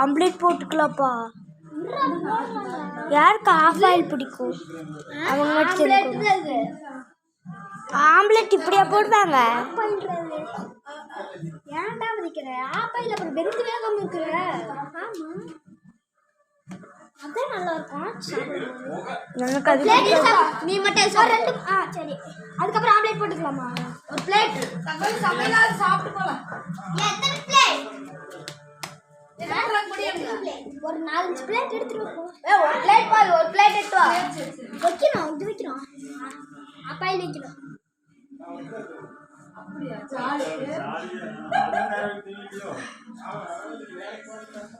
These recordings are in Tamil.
ஆம்லேட் போட்டுக்கலாப்பா. யாருக்கு ஆஃப் ஆயில் பிடிக்கும் அவங்க ஆம்லேட் இப்படியா போடுவாங்க? ஏன்டா வதிக்கிற ஆப்பாயில் அப்புறம் வெறுத்து வேகாம இருக்கிற? ஆமா அதான் நல்லா இருக்கும். நீ மட்டும் ரெண்டு சரி. அதுக்கப்புறம் ஆம்லேட் போட்டுக்கலாமா? ஒரு பிளேட் சமையலாவது சாப்பிட்டு போலாம். எத்தனை பிளேட்? ஒரு 4-5 பிளேட் எடுத்துட்டு போ. ஒரு பிளேட் பாரு, ஒரு பிளேட் எடுத்து வா. வைக்கணும், இது வைக்கணும், ஆப்பாயில் வைக்கணும்.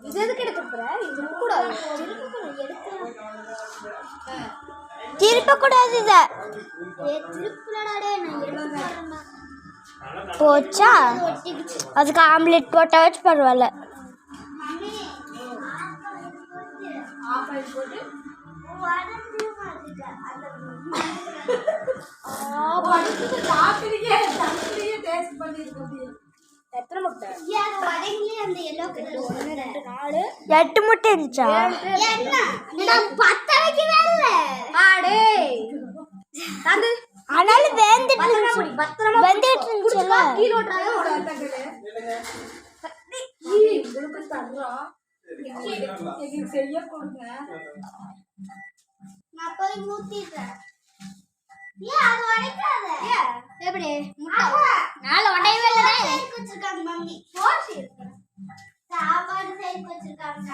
இது எதுக்கு எடுத்துற? இது கூடாது, திருப்பக்கூடாது. போச்சா? அதுக்கு ஆம்லேட் போட்டா வச்சு பரவாயில்ல. எட்டு முட்டை இருந்துச்சா? ஆனாலும் எப்படி நாளை உடையவே இல்லை. மம்மி சாப்பாடு சேர்த்து வச்சிருக்காங்க.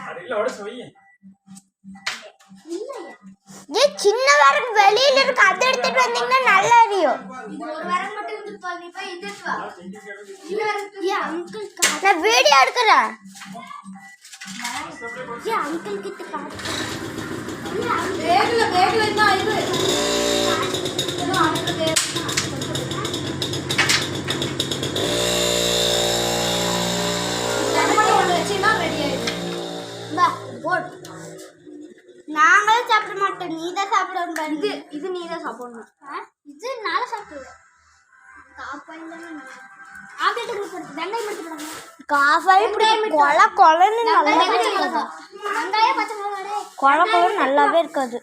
சின்ன வரகு வெளியில இருக்கு, அதை எடுத்துட்டு வந்தீங்கன்னா நல்லா அறியும். நான் வீடியோ எடுக்கிறேன். அங்கிள் கிட்ட நாங்களும் சாப்பிட மாட்டோம், நீ தான் சாப்பிடணும். இது நீ தான் சாப்பிடணும். இது நாளை சாப்பிடுவேன். நல்லாவே இருக்காது.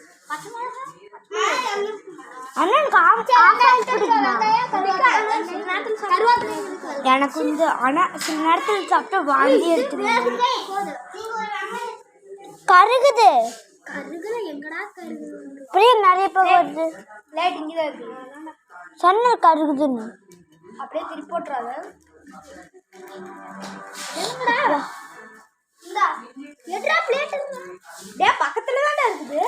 எனக்கு வந்து ஆனா சில நேரத்தில் சாப்பிட்டா வாந்தி எடுத்துருவேன். கருகுது இப்படியே நிறைய பேர் வருது. சொன்ன கருகுதுன்னு அப்படியே திருப்பி போட்டுறாத. பக்கத்துல தானே இருக்குது.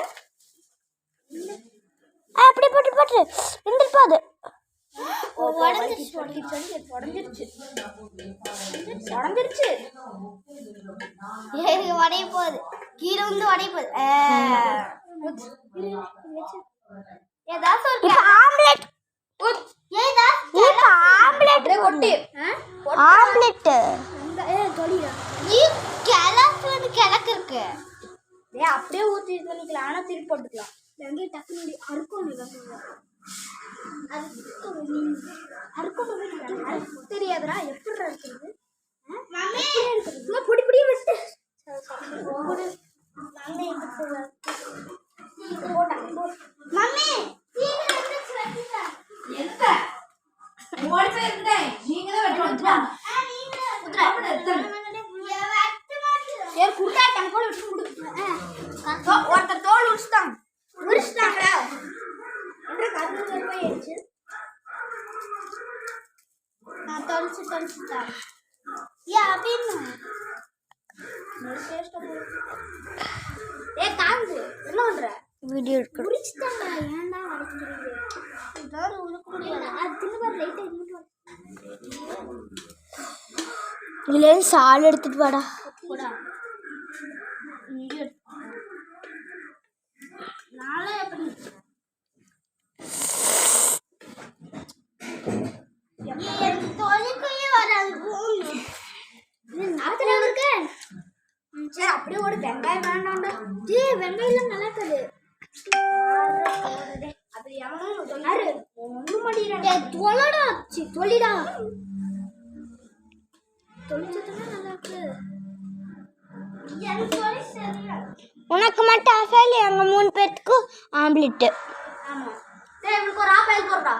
அப்படி போட்டு போட்டு இருந்துருப்பாது. உடைய போகுது, கீழே வந்து உடைய போகுது. ஏதாவது ஆம்லெட் கிழக்கு இருக்கு. அப்படியே ஊற்றி பண்ணிக்கலாம், ஆனா திருப்பி போட்டுக்கலாம். வெங்காயம் டக்குனு அறுக்கணும். தெரியாதரா எப்படி இருக்குது? பொடி பொடியா விட்டு ஒருத்தர் தோல் உரிச்சுட்டாங்களா நான் தொலைச்சுட்டேன். அப்படின்னு என்ன பண்ற? வீடியோ எடுக்க உரிச்சுட்டாங்க. ஏன்டா வரைக்கிறது? ஏதாவது உனக்கு முடியாது. அது திரும்ப லைட்டா இதுல சால் எடுத்துட்டு வாடா. நாளை எப்படி சரி அப்படியே ஒரு வெங்காயம் வேண்டாம்டா. வெங்காயம் நல்லா இருக்காது. ஒன்றும் மாட்டேங்கிறாங்க தொலைடா தொழிடா தொழிச்சதுன்னா நல்லா இருக்கு உனக்கு மட்டும் ஆஃபைல் எங்க 3 பேத்துக்கும் ஆம்லெட். ஆமா இவனுக்கு ஒரு ஆஃபைல் போடுறா.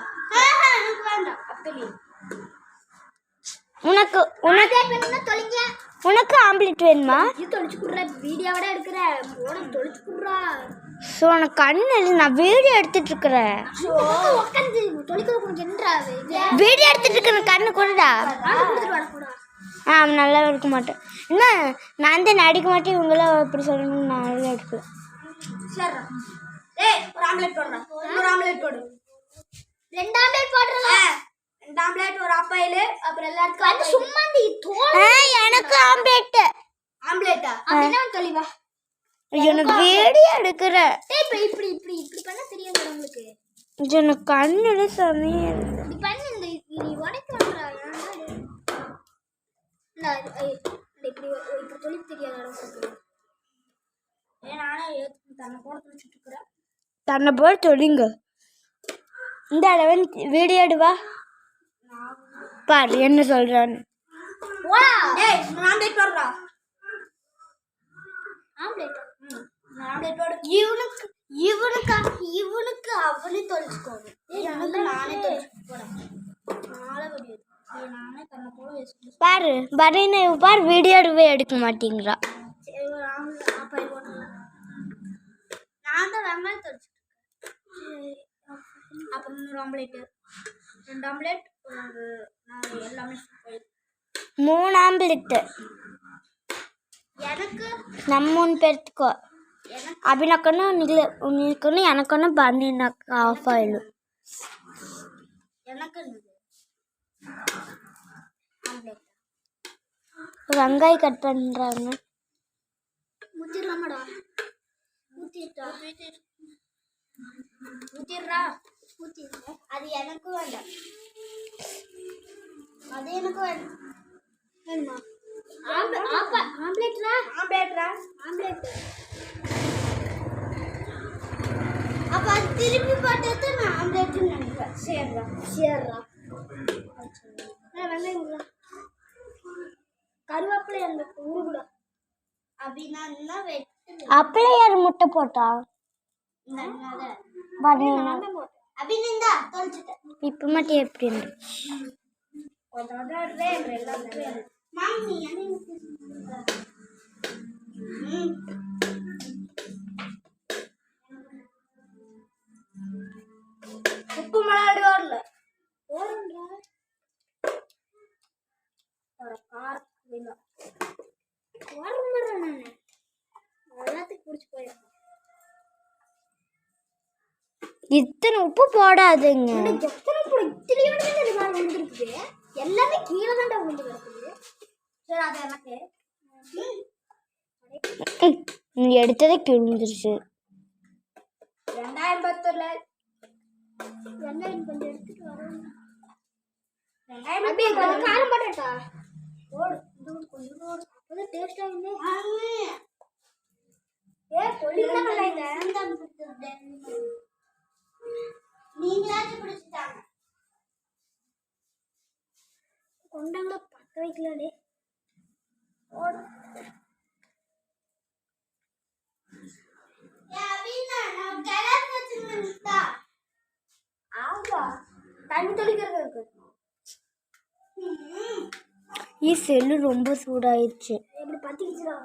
எனக்கு வேண்டாம் அப்படி உனக்கு தொலைங்க. உனக்கு ஆம்லெட் வேணுமா? இது தொலைச்சு குடுற வீடியோவோட எடுக்கிற போன தொலைச்சு குடுறா. ஸோ உனக்கு கண்ணு நான் வீடியோ எடுத்துட்டு இருக்கிறேன். உட்காந்து தொலைக்க உனக்கு என்னடா வீடியோ எடுத்துட்டு இருக்கிற கண்ணு கூடடா. கொடுத்துட்டு வர கூட நல்லா இருக்க மாட்டேன். என்ன நான் தான் நடிக்க மாட்டேன். இவங்களாம் எப்படி சொல்லணும்னு நான் நல்லா எடுப்பேன். சரிடா. ஒரு ஆம்லெட் போடுறா. ஒரு ஆம்லெட் போடு. 2 ஆம்லெட் போடுறல. 2 ஆம்லெட் ஒரு ஆஃபைல் அப்புறம் எல்லாத்துக்கும் வந்து சும்மா நீ எனக்கு ஆம்லெட். ஆம்லெட்டா அப்படினா தெளிவா எனக்கு வீடியோ எடுக்கிற. இப்படி இப்படி இப்படி இப்படி பண்ண தெரியாது உங்களுக்கு. எனக்கு கண்ணுல சமைய இருக்கு. இப்படி பண்ணு நீ உடைக்கறடா. இப்படி இப்படி தொலி தெரியாதடா உங்களுக்கு. நானே தன்னை போட தொலைச்சிட்டு இருக்கறேன். தன்னை போட தொலிங்க. இந்த அளவன் வீடியோ எடுவா. பாரு என்ன சொல்றான்னு. போடா. ஆம்லெட் போடுறா. ஆம்லெட் ஆம்லெட் போடு. இவனுக்கு அவனே தொலைச்சுக்கோங்க. நானே தொலைச்சு போறேன். நானே தன்னை போட வச்சுட்டு பாரு பரீனை பாரு வீடியோ எடுக்க மாட்டேங்கிறா. நான் தான் வெங்காயம் தொலைச்சிட்டு அப்புறம் 1 ஆம்லெட் 2 ஆம்லெட் எல்லாமே 3 ஆம்லெட் எனக்கு நம்ம 3 பேர்த்துக்கோ. அபினக்கொன்னு உனக்கு எனக்கொன்னு பன்னீனாக்கு ஆஃப் ஆயிடும். எனக்கு வெங்காயம் கட் பண்றாங்க. ஊத்திடலாமாடா? ஊத்திடுறா. அது எனக்கு வேண்டாம். அது எனக்கு வேண்டாம். வேணுமா? ஆம்லெட்ரா ஆம்லெட்ரா ஆம்லெட். அப்ப அது திருப்பி போட்டது நான் ஆம்லெட்னு நினைக்கிறேன். சரிடா சரிடா. வெங்காயம் கருவேப்பிலை அந்த உருகுடா. அப்படின்னா வெட்டு. அப்படியே யார் முட்டை போட்டா? இப்ப மட்டும் எப்படி உப்பு மிளகாடி வரல எல்லாத்துக்கும் பிடிச்சி போயிடும். இத்தனை உப்பு போடாதுங்க. எல்லாமே கீழே தான் விழுந்து கிடக்குது. சரி அது எனக்கு நீ எடுத்ததே கிழிஞ்சிருச்சு. 2010 வெங்காயம் கொஞ்சம் எடுத்துட்டு வரேன். வெங்காயம் காரம் போட்டா போடு. கொஞ்சம் போடு. அப்பதான் டேஸ்டா இருந்து நீங்களாச்சும் பிடிச்சிட்டாங்க. கொண்டாங்க பத்த வைக்கலாடே. தண்ணி தொளிக்கிறது இருக்கு. செல்லு ரொம்ப சூடாயிடுச்சு. எப்படி பத்திக்கிச்சுடா.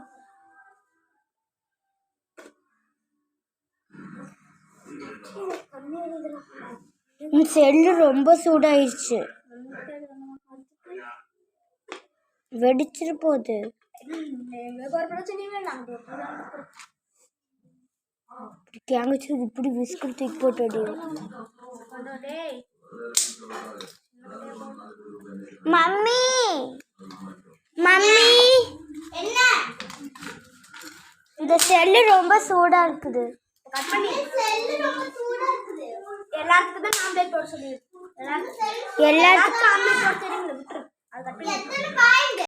செல்லு ரொம்ப சூடாயிடுச்சு. வெடிச்சிரு போகுது. இப்படி பிஸ்கட் தூக்கி போட்டு மம்மி மம்மி என்ன இந்த செல்லு ரொம்ப சூடா இருக்குது. எல்லாத்துக்கும் தான் ஆம்லெட் போட சொல்லி எல்லாத்துக்கும் ஆம்லெட் போட தெரியுங்க. விட்டுரு. அது கட் பண்ணி